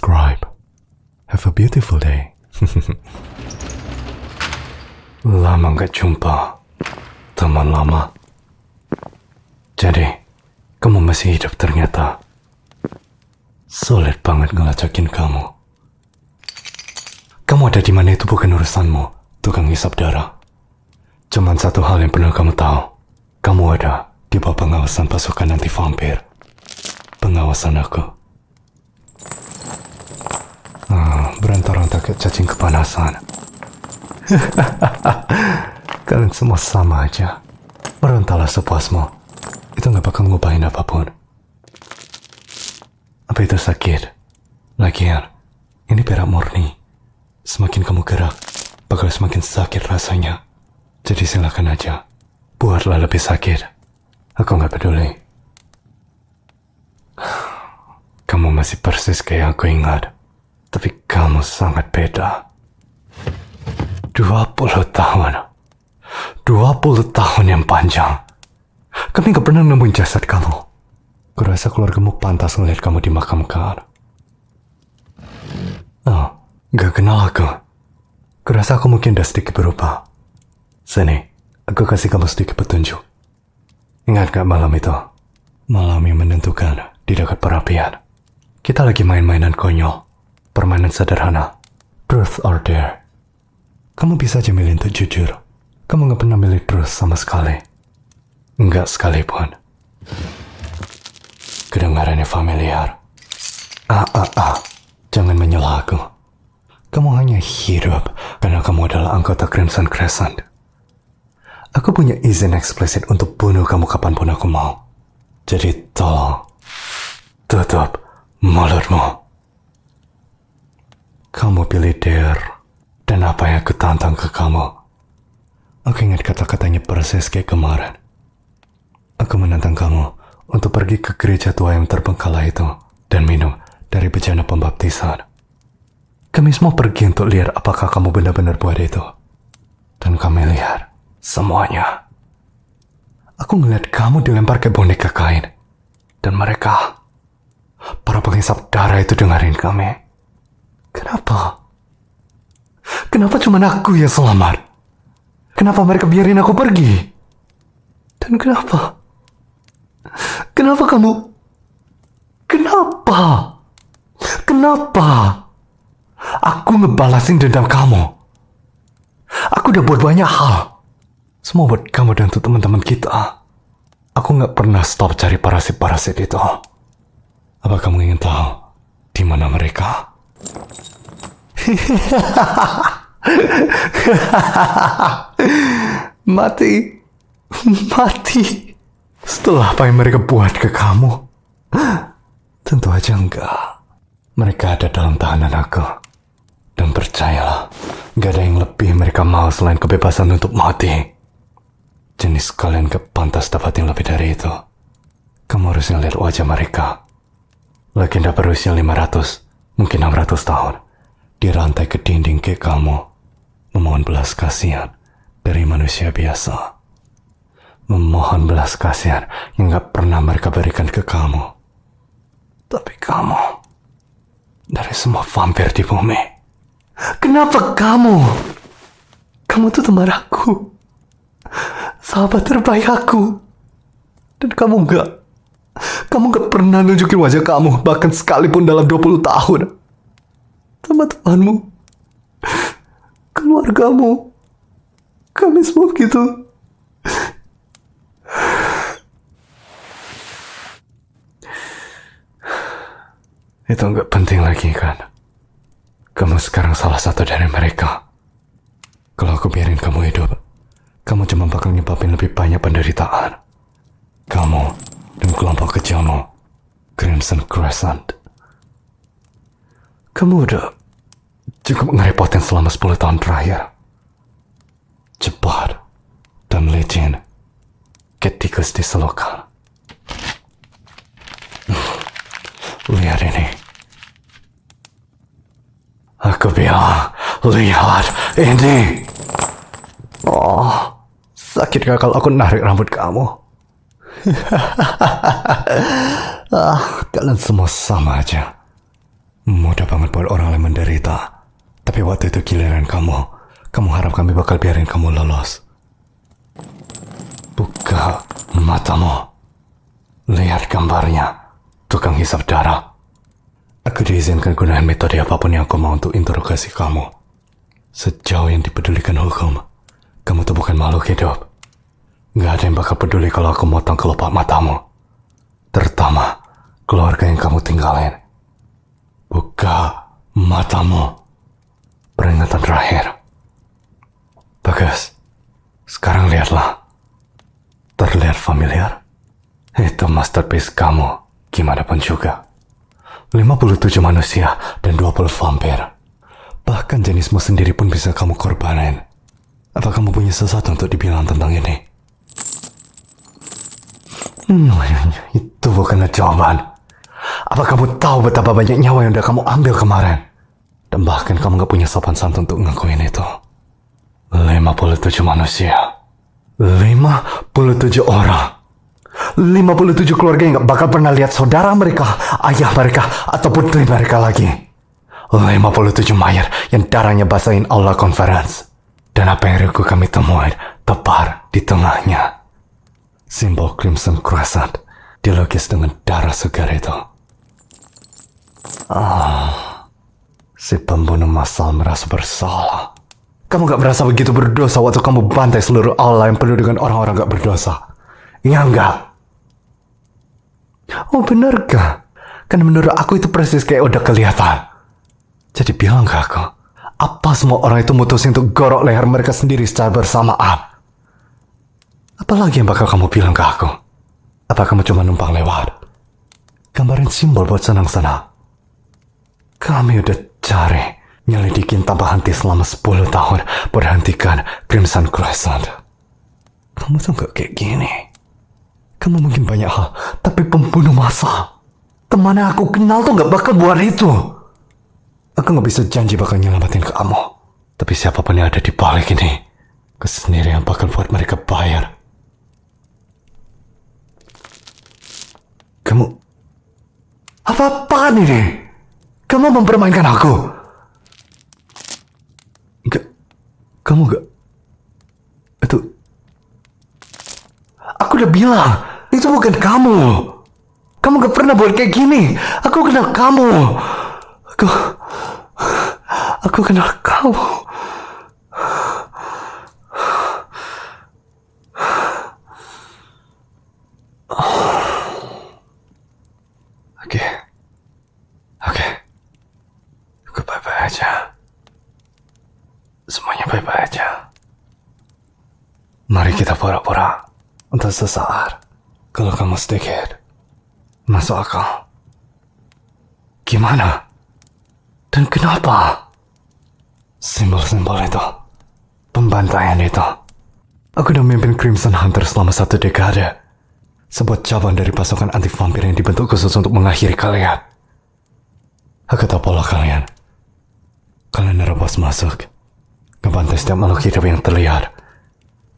subscribe. Have a beautiful day. Lama gak jumpa, teman lama. Jadi, kamu masih hidup ternyata. Sulit banget ngelacakin kamu. Kamu ada di mana itu bukan urusanmu, tukang hisap darah. Cuman satu hal yang perlu kamu tahu. Kamu ada di bawah pengawasan pasukan anti vampir. Pengawasan aku. Berontak-ontak kayak cacing kepanasan. Kalian semua sama aja. Berontaklah sepuasmu. Itu gak bakal ngubahin apapun. Apa itu sakit? Lagian, ini perak murni. Semakin kamu gerak, bakal semakin sakit rasanya. Jadi silakan aja. Buatlah lebih sakit. Aku gak peduli. Kamu masih persis kayak aku ingat. Tapi kamu sangat beda. 20 tahun. 20 tahun yang panjang. Kami gak pernah nemuin jasad kamu. Kurasa keluargamu pantas ngeliat kamu dimakamkan. Oh, gak kenal aku. Kurasa aku mungkin udah sedikit berubah. Sini, aku kasih kamu sedikit petunjuk. Ingat gak malam itu? Malam yang menentukan di dekat perapian. Kita lagi main-mainan konyol. Permainan sederhana. Truth or dare. Kamu bisa aja milih untuk jujur. Kamu gak pernah milih truth sama sekali. Enggak sekalipun. Kedengarannya familiar. Jangan menyela aku. Kamu hanya hidup karena kamu adalah anggota Crimson Crescent. Aku punya izin eksplisit untuk bunuh kamu kapanpun aku mau. Jadi tolong, tutup mulutmu. Kamu pilih dare, dan apa yang aku tantang ke kamu. Aku ingat kata-katanya persis kayak kemarin. Aku menantang kamu untuk pergi ke gereja tua yang terbengkalai itu dan minum dari bejana pembaptisan. Kami semua pergi untuk lihat apakah kamu benar-benar buat itu. Dan kami lihat semuanya. Aku ngeliat kamu dilempar ke boneka kain. Dan mereka, para penghisap darah itu dengerin kami. Kenapa? Kenapa cuma aku yang selamat? Kenapa mereka biarin aku pergi? Dan kenapa? Kenapa kamu? Kenapa? Kenapa? Aku ngebalasin dendam kamu. Aku udah buat banyak hal. Semua buat kamu dan untuk teman-teman kita. Aku gak pernah stop cari parasit-parasit itu. Apa kamu ingin tahu di mana mereka? Mati. Setelah apa yang mereka buat ke kamu? Tentu aja enggak. Mereka ada dalam tahanan aku. Dan percayalah, gak ada yang lebih mereka mau selain kebebasan untuk mati. Jenis kalian gak pantas dapatin lebih dari itu. Kamu harusnya lihat wajah mereka. Legenda berusia 500, mungkin 600 tahun. Dirantai ke dinding kayak kamu. Memohon belas kasihan dari manusia biasa. Memohon belas kasihan yang gak pernah mereka berikan ke kamu. Tapi kamu, dari semua vampir di bumi, kenapa kamu? Kamu tuh teman aku. Sahabat terbaik aku. Dan kamu gak pernah nunjukin wajah kamu, bahkan sekalipun dalam 20 tahun. Teman-temanmu, keluargamu, kami semua begitu. Itu gak penting lagi kan? Kamu sekarang salah satu dari mereka. Kalau aku biarin kamu hidup, kamu cuma bakal nyebabin lebih banyak penderitaan. Kamu dan kelompok kecilmu, Crimson Crescent. Kamu udah cukup ngerepotin selama 10 tahun terakhir. Cepat dan licin, kayak tikus di selokan. Lihat ini. Aku bilang, lihat ini. Oh, sakit gak kalau aku narik rambut kamu? Kalian semua sama aja. Mudah banget buat orang lain menderita. Tapi waktu itu giliran kamu harap kami bakal biarin kamu lolos. Buka matamu. Lihat gambarnya. Tukang hisap darah. Aku diizinkan gunakan metode apapun yang aku mau untuk interogasi kamu. Sejauh yang dipedulikan hukum, kamu tuh bukan makhluk hidup. Gak ada yang bakal peduli kalau aku motong kelopak matamu. Terutama keluarga yang kamu tinggalin. Buka matamu. Peringatan terakhir. Bagus. Sekarang lihatlah. Terlihat familiar? Itu masterpiece kamu. Gimana pun juga. 57 manusia dan 20 vampir. Bahkan jenismu sendiri pun bisa kamu korbanin. Apa kamu punya sesuatu untuk dibilang tentang ini? Itu bukanlah jawaban. Apa kamu tahu betapa banyak nyawa yang udah kamu ambil kemarin? Dan bahkan kamu gak punya sopan santun untuk ngakuin itu. 57 manusia. 57 orang. 57 keluarga yang gak bakal pernah lihat saudara mereka, ayah mereka, atau putri mereka lagi. 57 mayat yang darahnya basahin aula conference. Dan apa yang Riku kami temuin tebar di tengahnya. Simbol Crimson Crescent dilukis dengan darah segar itu. Si pembunuh massal merasa bersalah. Kamu gak merasa begitu berdosa waktu kamu bantai seluruh aula yang penuh dengan orang-orang gak berdosa? Ya enggak? Oh benarkah? Karena menurut aku itu persis kayak udah kelihatan. Jadi bilang ke aku, apa semua orang itu mutusin untuk gorok leher mereka sendiri secara bersamaan? Apalagi yang bakal kamu bilang ke aku? Apa kamu cuma numpang lewat? Gambarin simbol buat senang-senang. Kami udah cari, nyelidikin tanpa henti selama 10 tahun berhentikan Crimson Crescent. Kamu tuh gak kayak gini. Kamu mungkin banyak hal, tapi pembunuh massal. Teman yang aku kenal tuh gak bakal buat itu. Aku gak bisa janji bakal nyelamatin kamu. Tapi siapapun yang ada di balik ini, aku sendiri yang bakal buat mereka bayar. Kamu... Apa-apaan ini? Kamu mempermainkan aku? Enggak. Kamu gak... Itu... Aku udah bilang, itu bukan kamu. Kamu gak pernah buat kayak gini. Aku kenal kamu. Aku kenal kamu. Oke. Aku baik-baik aja. Semuanya baik-baik aja. Mari kita pura-pura untuk sesaat. Kalau kamu sedikit masuk akal. Gimana? Dan kenapa? Simbol-simbol itu, pembantaian itu. Aku udah memimpin Crimson Hunter selama 1 dekade. Sebuah cabang dari pasukan anti vampir yang dibentuk khusus untuk mengakhiri kalian. Aku tahu pola kalian. Kalian nerobos masuk, ngebantai setiap makhluk hidup yang terlihat,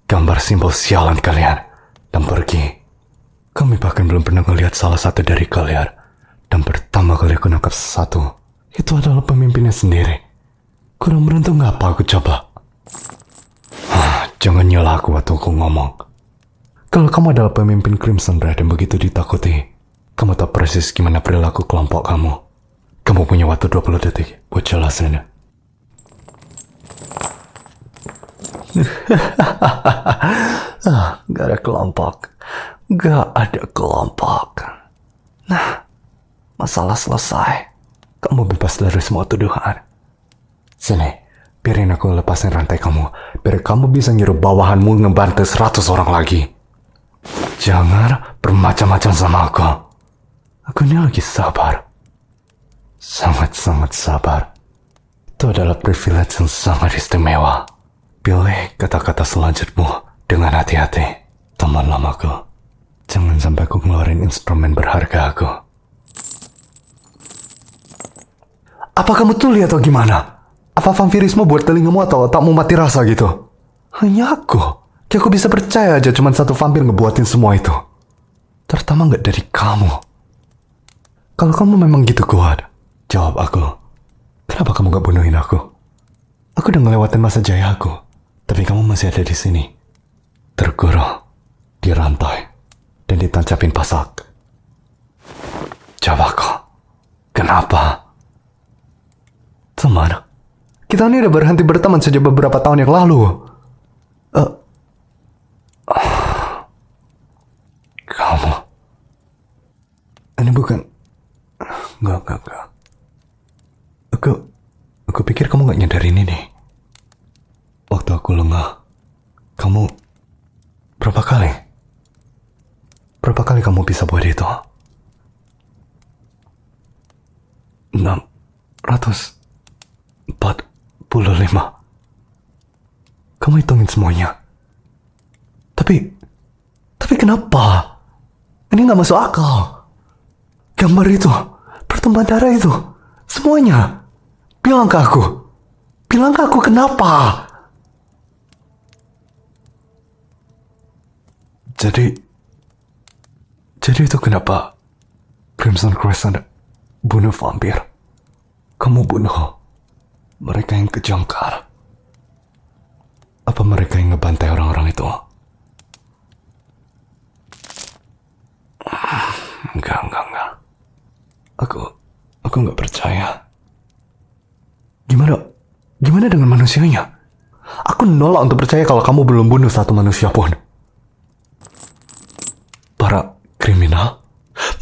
gambar simbol sialan kalian, dan pergi. Kami bahkan belum pernah melihat salah satu dari kalian. Dan pertama kali aku nangkap sesuatu, itu adalah pemimpinnya sendiri. Kurang beruntung apa aku coba? Jangan nyala aku waktu aku ngomong. Kalau kamu adalah pemimpin Crimson Red yang begitu ditakuti, kamu tahu persis gimana perilaku kelompok kamu. Kamu punya waktu 20 detik buat jelasin. Gak ada kelompok. Gak ada kelompok. Nah, masalah selesai. Kamu bebas dari semua tuduhan. Sini, biarin aku lepasin rantai kamu. Biar kamu bisa nyuruh bawahanmu ngebantai 100 orang lagi. Jangan bermacam-macam sama aku. Aku ini lagi sabar. Sangat-sangat sabar. Itu adalah privilege yang sangat istimewa. Pilih kata-kata selanjutmu dengan hati-hati. Teman lamaku. Jangan sampai aku ngeluarin instrumen berharga aku. Apa kamu tuli atau gimana? Apa vampirisme buat telingamu atau otakmu mati rasa gitu? Hanya aku. Kayak aku bisa percaya aja cuma satu vampir ngebuatin semua itu. Terutama gak dari kamu. Kalau kamu memang gitu kuat, Jawab aku. Kenapa kamu gak bunuhin aku? Aku udah ngelewatin masa jaya aku. Tapi kamu masih ada di sini. Terkurung. Di rantai. Dan ditancapin pasak. Jawab aku. Kenapa? Teman. Kita ini udah berhenti berteman sejak beberapa tahun yang lalu. Kamu. Ini bukan. Enggak. Aku pikir kamu gak nyadarin ini. Waktu aku lengah, kamu berapa kali kamu bisa buat itu? 645. Kamu hitungin semuanya. Tapi kenapa? Ini gak masuk akal. Gambar itu, pertumpahan darah itu, semuanya. Bilang ke aku kenapa? Jadi itu kenapa Crimson Crescent bunuh vampir? Kamu bunuh mereka yang kejangkar. Apa mereka yang ngebantai orang-orang itu? Enggak. Aku nggak percaya. Gimana dengan manusianya? Aku nolak untuk percaya kalau kamu belum bunuh satu manusia pun. Para kriminal?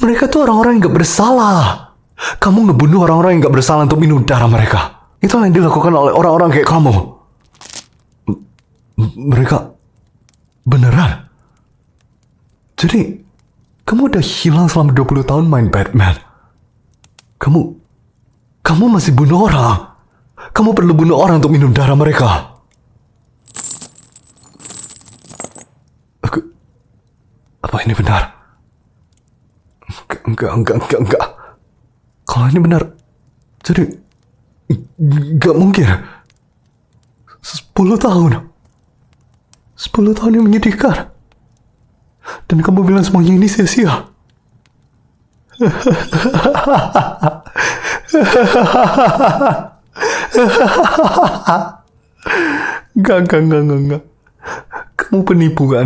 Mereka tuh orang-orang yang gak bersalah. Kamu ngebunuh orang-orang yang gak bersalah untuk minum darah mereka. Itulah yang dilakukan oleh orang-orang kayak kamu. Mereka beneran? Jadi, kamu udah hilang selama 20 tahun main Batman. Kamu masih bunuh orang. Kamu perlu bunuh orang untuk minum darah mereka. Apa ini benar? Enggak. Kalau ini benar, jadi enggak mungkin. 10 tahun yang menyedihkan. Dan kamu bilang semuanya ini sia-sia. Enggak. Kamu penipu kan?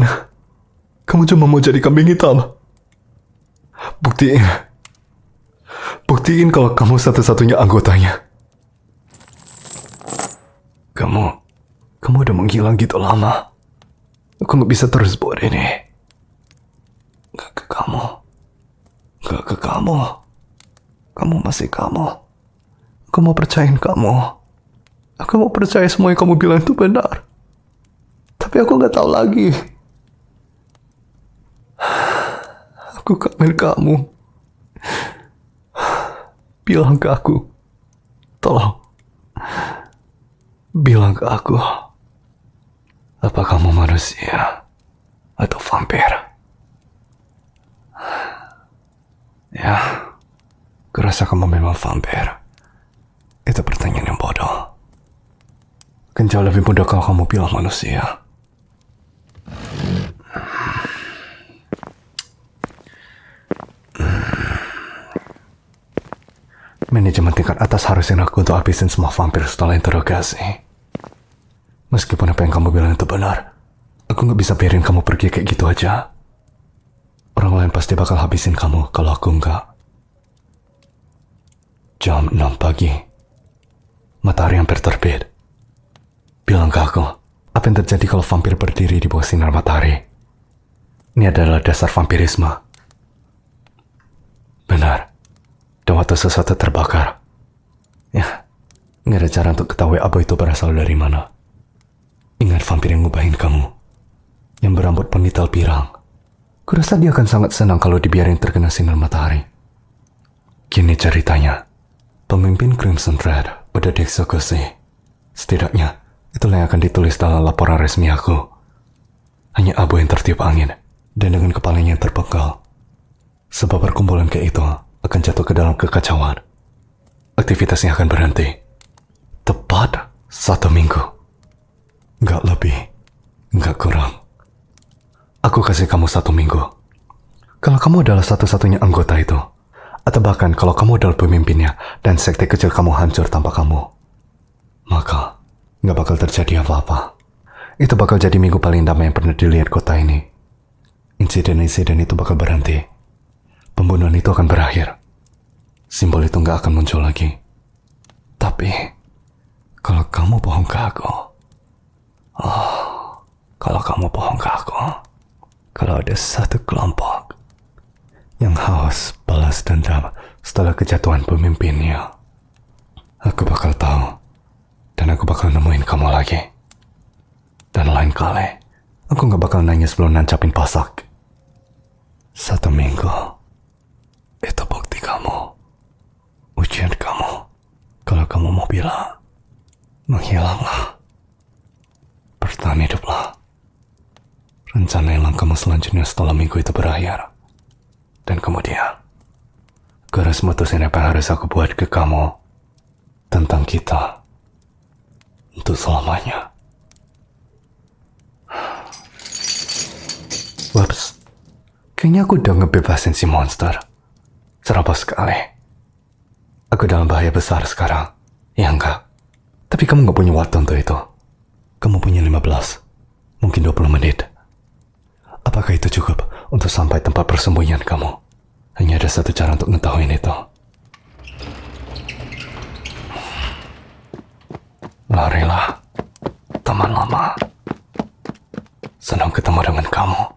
Kamu cuma mau jadi kambing hitam. Buktiin kalau kamu satu-satunya anggotanya. Kamu udah menghilang gitu lama. Aku gak bisa terus buat ini. Gak ke kamu. Kamu masih kamu. Aku mau percayain kamu. Aku mau percaya semua yang kamu bilang itu benar. Tapi aku gak tahu lagi. Aku kangen kamu. Bilang ke aku. Tolong. Bilang ke aku. Apa kamu manusia atau vampir? Ya, kurasa kamu memang vampir. Itu pertanyaan yang bodoh. Kan jauh lebih mudah kalau kamu bilang manusia. Manajemen tingkat atas harusin aku untuk habisin semua vampir setelah interogasi. Meskipun apa yang kamu bilang itu benar, aku gak bisa biarin kamu pergi kayak gitu aja. Orang lain pasti bakal habisin kamu kalau aku enggak. Jam 6 pagi. Matahari hampir terbit. Bilang ke aku, apa yang terjadi kalau vampir berdiri di bawah sinar matahari? Ini adalah dasar vampirisme. Benar. Dan waktu sesuatu terbakar, ya, nggak ada cara untuk ketahui abu itu berasal dari mana. Ingat vampir yang ngubahin kamu, yang berambut ponytail pirang. Kurasa dia akan sangat senang kalau dibiarin terkena sinar matahari. Gini ceritanya, pemimpin Crimson Thread udah dieksekusi. Setidaknya, itulah yang akan ditulis dalam laporan resmi aku. Hanya abu yang tertiup angin, dan dengan kepalanya yang terpenggal. Sebab perkumpulan kayak itu akan jatuh ke dalam kekacauan. Aktivitasnya akan berhenti. Tepat 1 minggu. Nggak lebih, nggak kurang. Aku kasih kamu 1 minggu. Kalau kamu adalah satu-satunya anggota itu, atau bahkan kalau kamu adalah pemimpinnya dan sekte kecil kamu hancur tanpa kamu, maka nggak bakal terjadi apa-apa. Itu bakal jadi minggu paling damai yang pernah dilihat kota ini. Insiden-insiden itu bakal berhenti. Pembunuhan itu akan berakhir. Simbol itu nggak akan muncul lagi. Tapi, kalau kamu bohong ke aku, kalau kamu bohong ke aku, kalau ada satu kelompok yang haus balas dendam setelah kejatuhan pemimpinnya, aku bakal tahu dan aku bakal nemuin kamu lagi. Dan lain kali, aku gak bakal nangis sebelum nancapin pasak. 1 minggu, itu bukti kamu, ujian kamu. Kalau kamu mau bilang, menghilanglah, bertahan hiduplah. Rencana hilang kamu selanjutnya setelah minggu itu berakhir. Dan kemudian, gue harus mutusin apa yang harus aku buat ke kamu tentang kita untuk selamanya. Waps, kayaknya aku udah ngebebasin si monster. Serapah sekali. Aku dalam bahaya besar sekarang. Ya enggak. Tapi kamu gak punya waktu untuk itu. Kamu punya 15, mungkin 20 menit. Apakah itu cukup untuk sampai tempat persembunyian kamu? Hanya ada satu cara untuk ngetahuin itu. Larilah, teman lama. Senang ketemu dengan kamu.